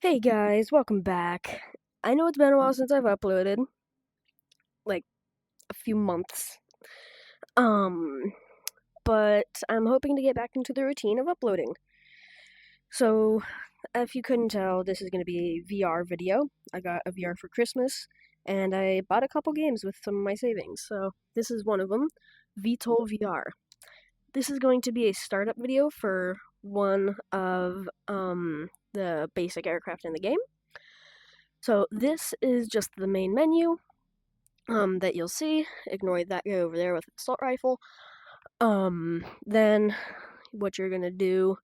Hey guys, welcome back. I know it's been a while since I've uploaded, like a few months. Um, but I'm hoping to get back into the routine of uploading. So, if you couldn't tell, this is going to be a VR video. I got a VR for Christmas, and I bought a couple games with some of my savings. So, this is one of them, VTOL VR. This is going to be a startup video for one of the basic aircraft in the game. So, this is just the main menu. That you'll see. Ignore that guy over there with the assault rifle. Then what you're gonna do,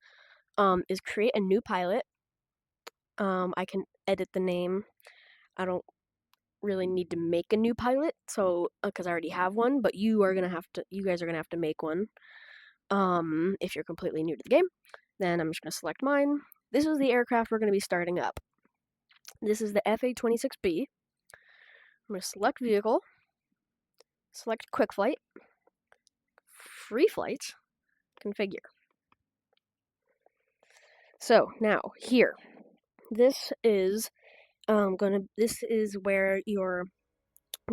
is create a new pilot. I can edit the name. I don't really need to make a new pilot, so because I already have one, but you guys are gonna have to make one. If you're completely new to the game, then I'm just gonna select mine. This is the aircraft we're gonna be starting up. This is the FA-26B. I'm gonna select vehicle, select quick flight, free flight, configure. So now here, this is this is where you're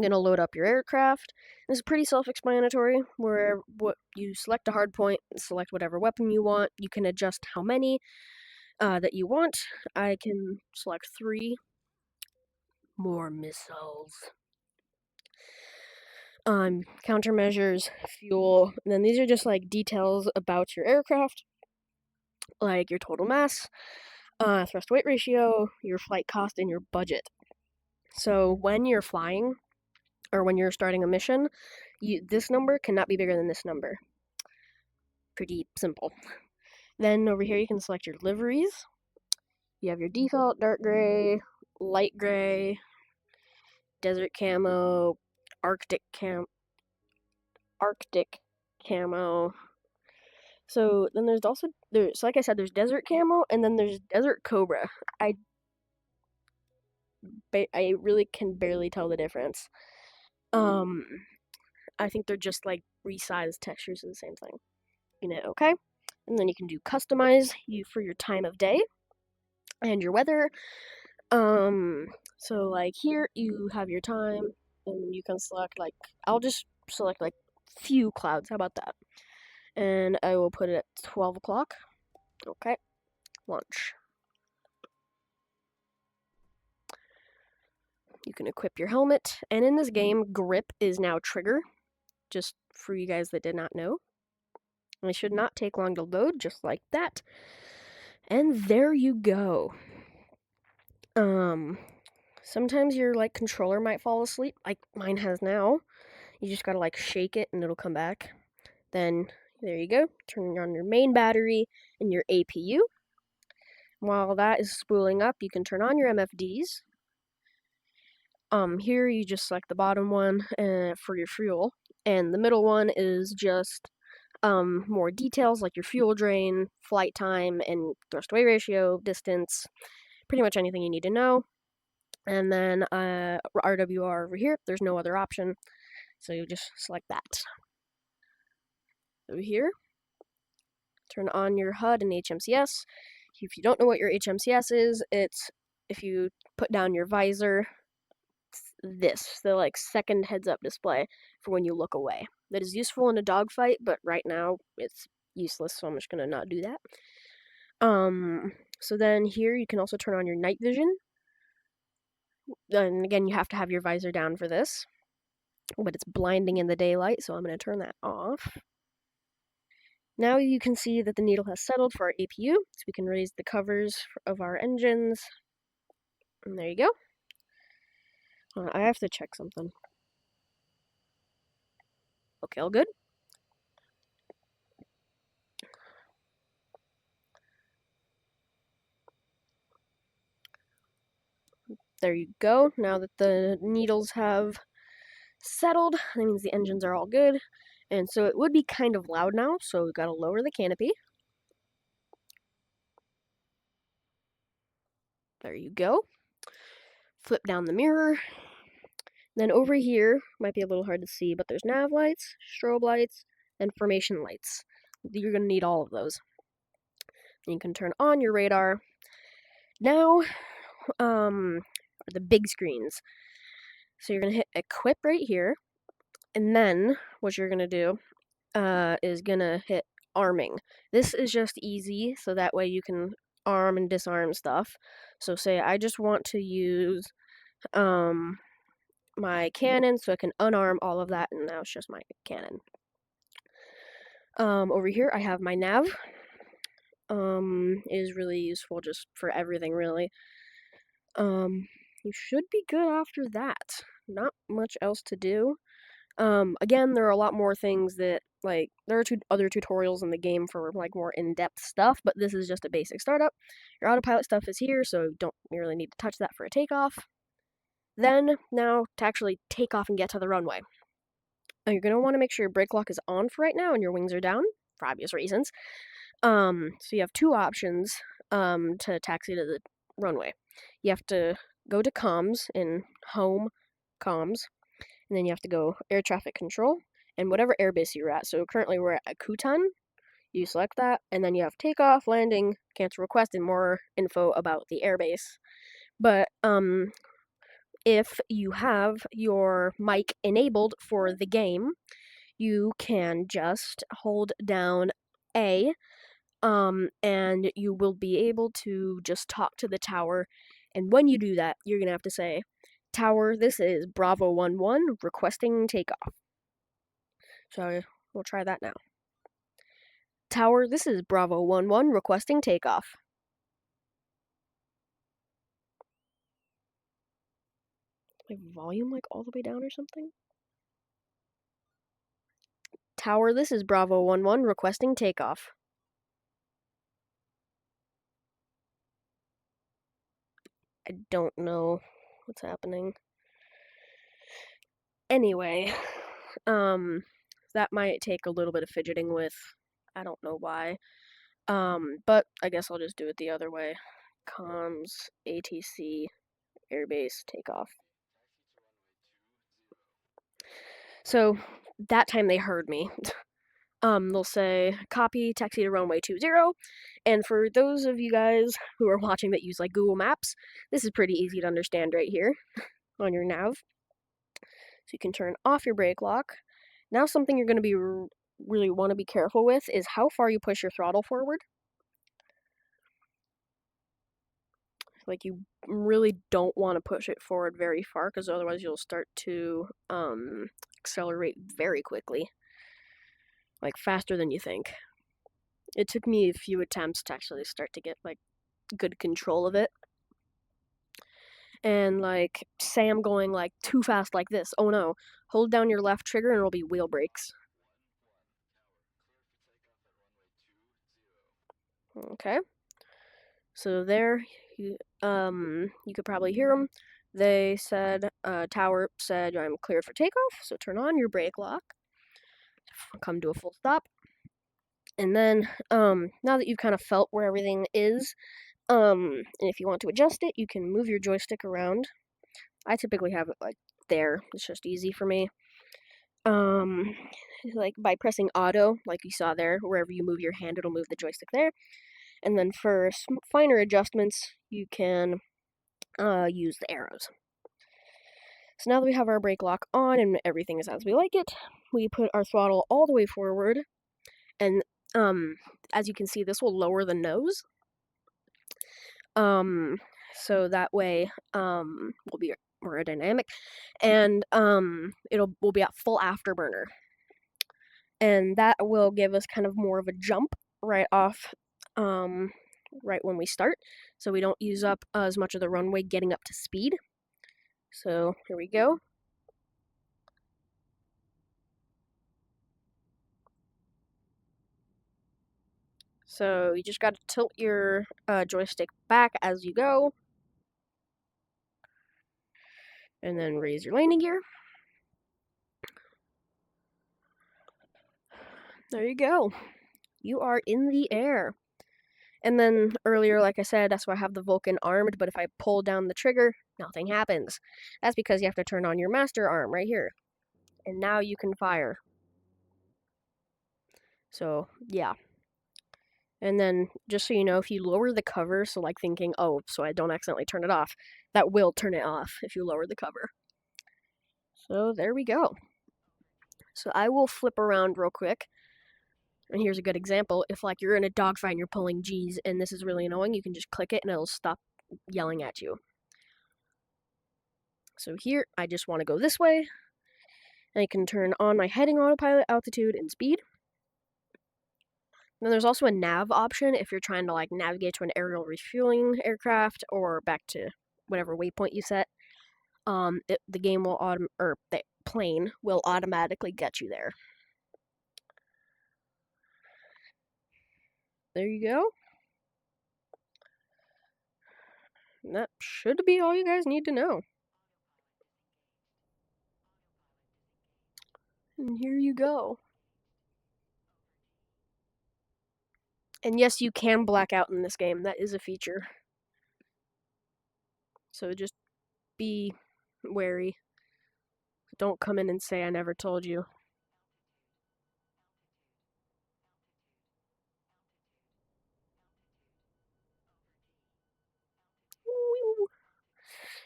gonna load up your aircraft. This is pretty self-explanatory. Where what you select a hard point, select whatever weapon you want. You can adjust how many that you want. I can select 3 more missiles. Countermeasures, fuel, and then these are just like details about your aircraft, like your total mass, thrust weight ratio, your flight cost, and your budget. So when you're flying or when you're starting a mission, this number cannot be bigger than this number. Pretty simple. Then over here you can select your liveries. You have your default dark gray, light gray, desert camo, arctic arctic camo. So then there's like I said, there's desert camo and then there's desert cobra. I I really can barely tell the difference. Um, I think they're just like resized textures of the same thing. Okay? And then you can do customize you for your time of day and your weather. So like here you have your time and you can select like I'll just select like few clouds. How about that? And I will put it at 12 o'clock. Okay, launch. You can equip your helmet, and in this game, grip is now trigger, just for you guys that did not know. And it should not take long to load, just like that. And there you go. Sometimes your like controller might fall asleep, like mine has now. You just gotta like shake it and it'll come back. Then there you go. Turn on your main battery and your APU. While that is spooling up, you can turn on your MFDs. Here you just select the bottom one for your fuel, and the middle one is just more details like your fuel drain, flight time, and thrust weight ratio, distance, pretty much anything you need to know. And then RWR over here, there's no other option, so you just select that. Over here, turn on your HUD and HMCS. If you don't know what your HMCS is, it's if you put down your visor, the like second heads up display for when you look away. That is useful in a dogfight, but right now it's useless, so I'm just gonna not do that. So then here you can also turn on your night vision. Then again, you have to have your visor down for this, but it's blinding in the daylight, so I'm gonna turn that off. Now you can see that the needle has settled for our APU, so we can raise the covers of our engines. And there you go. I have to check something. Okay, all good. There you go. Now that the needles have settled, that means the engines are all good. And so it would be kind of loud now, so we've got to lower the canopy. There you go. Flip down the mirror. Then over here, might be a little hard to see, but there's nav lights, strobe lights, and formation lights. You're going to need all of those. And you can turn on your radar. Now, the big screens. So you're gonna hit equip right here, and then what you're gonna do is gonna hit arming. This is just easy, so that way you can arm and disarm stuff. So say I just want to use um my cannon, so I can unarm all of that, and now it's just my cannon. Over here I have my nav. Is really useful just for everything really. You should be good after that. Not much else to do. Again, there are a lot more things that like there are two other tutorials in the game for like more in-depth stuff, but this is just a basic startup. Your autopilot stuff is here, so don't really need to touch that for a takeoff. Then now to actually take off and get to the runway. You're gonna want to make sure your brake lock is on for right now and your wings are down for obvious reasons. So you have two options to taxi to the runway. You have to go to comms in home comms, and then you have to go air traffic control and whatever airbase you're at. So currently we're at Kutan. You select that, and then you have takeoff, landing, cancel request, and more info about the airbase. But if you have your mic enabled for the game, you can just hold down A, and you will be able to just talk to the tower. And when you do that, you're gonna have to say, "Tower, this is Bravo 11 requesting takeoff." So we'll try that now. Tower, this is Bravo 11 requesting takeoff. My volume like all the way down or something? Tower, this is Bravo 11 requesting takeoff. I don't know what's happening. Anyway, that might take a little bit of fidgeting with. I don't know why. But I guess I'll just do it the other way. Comms, ATC, airbase, takeoff. So that time they heard me. They'll say, copy, taxi to runway 20. And for those of you guys who are watching that use like Google Maps, this is pretty easy to understand right here on your nav. So you can turn off your brake lock. Now something you're going to be really want to be careful with is how far you push your throttle forward. Like you really don't want to push it forward very far because otherwise you'll start to accelerate very quickly, like faster than you think. It took me a few attempts to actually start to get like good control of it. And like say I'm going like too fast like this. Oh no. Hold down your left trigger and it'll be wheel brakes. Okay. So there you could probably hear them. They said tower said I'm clear for takeoff, so turn on your brake lock. Come to a full stop. And then now that you've kind of felt where everything is, and if you want to adjust it, you can move your joystick around. I typically have it like there. It's just easy for me. Um, like by pressing auto, like you saw there, wherever you move your hand, it'll move the joystick there. And then for finer adjustments, you can use the arrows. So now that we have our brake lock on and everything is as we like it, we put our throttle all the way forward, and as you can see, this will lower the nose. So that way, we'll be more aerodynamic, and we'll be at full afterburner, and that will give us kind of more of a jump right off, right when we start, so we don't use up as much of the runway getting up to speed. So here we go. So you just got to tilt your joystick back as you go, and then raise your landing gear. There you go. You are in the air. And then earlier, like I said, that's why I have the Vulcan armed, but if I pull down the trigger, nothing happens. That's because you have to turn on your master arm right here. And now you can fire. So, yeah. And then, just so you know, if you lower the cover, so like thinking, oh, so I don't accidentally turn it off, that will turn it off if you lower the cover. So there we go. So I will flip around real quick. And here's a good example. If like you're in a dogfight and you're pulling G's and this is really annoying, you can just click it and it'll stop yelling at you. So here, I just want to go this way. I can turn on my heading autopilot, altitude, and speed. Then there's also a nav option if you're trying to like navigate to an aerial refueling aircraft or back to whatever waypoint you set. The game will or the plane will automatically get you there. There you go. And that should be all you guys need to know. And here you go. And yes, you can black out in this game. That is a feature. So just be wary. Don't come in and say I never told you.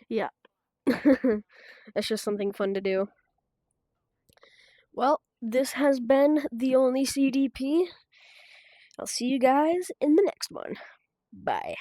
Yeah. That's just something fun to do. Well, this has been the only CDP. I'll see you guys in the next one. Bye.